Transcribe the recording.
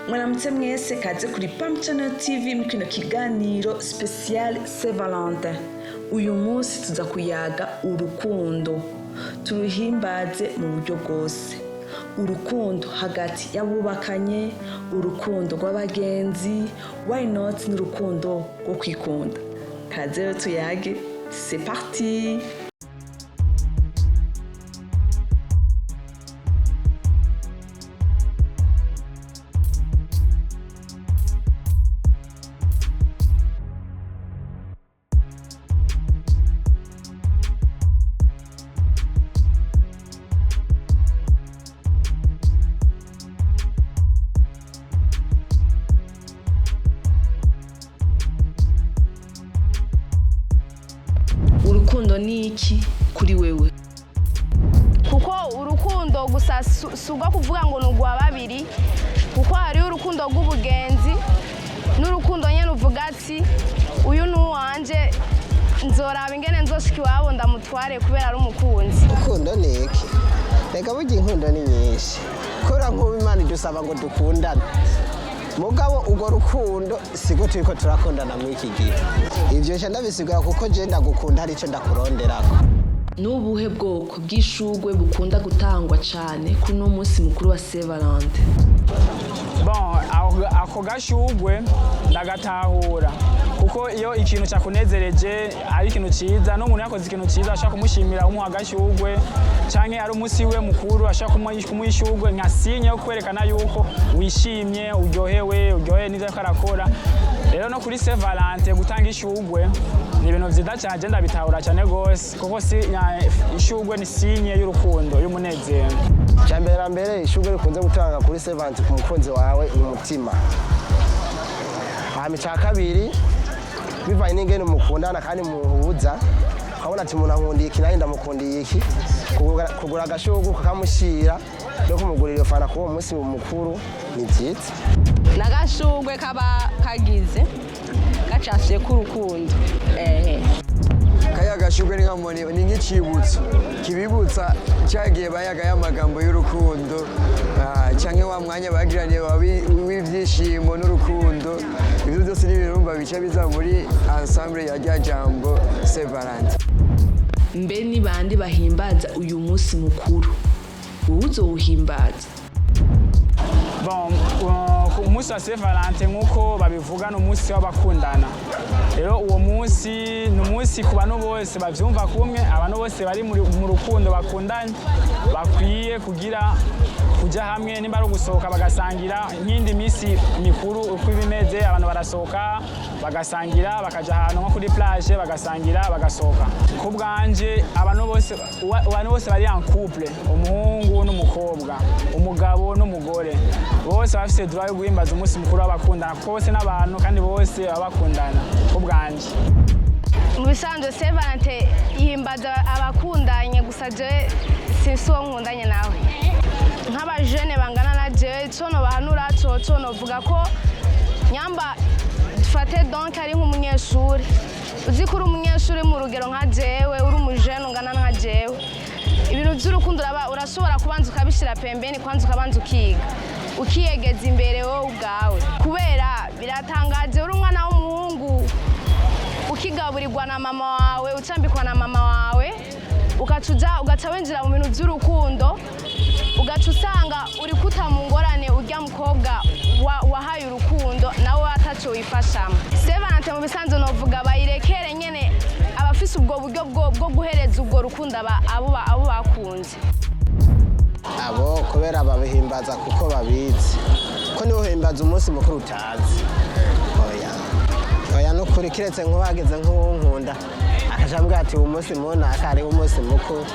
Mwaramutse mwese kaze kuri Pam Channel TV mu kino kiganiro special Saint Valentin. Uyu munsi tuza kuyaga urukundo. Turuhimbaze mu buryo bwose. Urukundo hagati y'abubakanye, urukundo rw'abagenzi, why not n'urukundo rwo kwikunda. Kaze rero tuyage, c'est parti. Urukundo ni iki kuri wewe? Kuko urukundo gusa suga kuvuga ngo nugwa babiri, kuko hari urukundo rw'ubugenzi n'urukundo nyene uvuga ati uyu nuwanje nzoraba ingene nzoshika iwabo ndamutware kubera ari umukunzi. Urukundo ni iki? Reka burya inkundo ni nyinshi, kora nk'ubu Imana idusaba ngo dukundane, mugabo urwo rukundo sigo turiko turakundana muri iki gihe. Ivyo nca ndabisigura kuko je ndagukunda hari ico ndakuronderako. Nubuhe bwoko bw'ishugwe bukunda gutangwa cane kuri no munsi mukuru wa Saint Valentin? Bon, ako gashugwe ndagatahura kuko iyo ikintu cyakunezereje ari ikintu ciza, no umuntu yakoze ikintu ciza ashaka kumushimira umuha gashugwe, canke ari umunsi we mukuru ashaka kumuyishugwe nka sinye yo kwerekana yuko wishimye, uryohewe n'ivyo karakora. Rero no kuri Saint Valentin gutanga ishugwe ni ibintu vyiza cyane, je ndabitahura cyane gose kuko ishugwe ni sinye y'urukundo y'umunezero. Mbere ishugwe rikunze gutanga kuri Saint Valentin ku mukunzi wawe ni umutima. Hama ica kabiri bivanye n'ingene mukundana kandi muhuza, ukabona ati umuntu ankundiye iki nanjye ndamukundiye iki, kugura agashugwe kakamushira no kumugurira iyo fana kuwo munsi mukuru ni vyiza. Nagashugwe kaba kagize gacafye ku rukundo. Kaya gashugwe ni nk'icibutso kibibutsa cyagiye bayaga y'amagambo y'urukundo, canke wa mwanya bagiraniye w'ivyishimo n'urukundo. Ibyo byose ni birumba bica biza muri ensemble ya rya jambo Saint Valentin. Mbe ni bandi bahimbaza uyu munsi mukuru? Wowe uzowuhimbaza? Bon, umunsi wa Saint Valentin nk'uko babivuga ni umunsi w'abakundana. Rero uwo munsi ni umunsi ku bantu bose bavyumva kumwe, abantu bose bari mu rukundo bakundanye bakwiye kuja hamwe, nimba ari gusohoka bagasangira nk'indi misi mikuru uko ibimeze, abantu barasohoka bagasangira, bakaja ahantu nko kuri plage bagasangira bagasohoka. Ku bwanje abantu bose bari en couple, umuhungu n'umukobwa, umugabo n'umugore, bose bafite droit yo guhimbaza umunsi mukuru w'abakundana kuko bose n'abantu kandi bose babakundana. Ku bwanje mu bisanzwe Saint Valentin ihimbaza abakundanye gusa, je sinsi uwo nkundanye nawe. Nk'abajene bangana na jewe cono bahanura cono vuga ko nyamba dufate donc ari nk'umunyeshuri, uzi ko uri umunyeshuri mu rugero nka jewe, uri umujene ungana nka jewe, ibintu by'urukundo urashobora kubanza ukabishira pembeni, kwanza ukabanza ukiga ukiyegeza imbere wowe ubwawe, kubera biratangaje uri umwana w'umuhungu ukigaburirwa na mama wawe, ucambikwa na mama wawe, ugaca winjira mu bintu by'urukundo, ugaca usanga uri kuta mu ngorane urya mukobwa wahaye urukundo nawe ataco wifashamo. Saint Valentin mu bisanzwe novuga bayirekere nyene abafise ubwo buryo bwo guhereza ubwo rukundo abo bakunze. Abo kubera babihimbaza kuko babizi ko niho himbaza umunsi mukuru utazi. Oya nukuri kiretse nk'ubageze nk'uwo nkunda akajambwa ati umunsi mubona akari umunsi mukuru.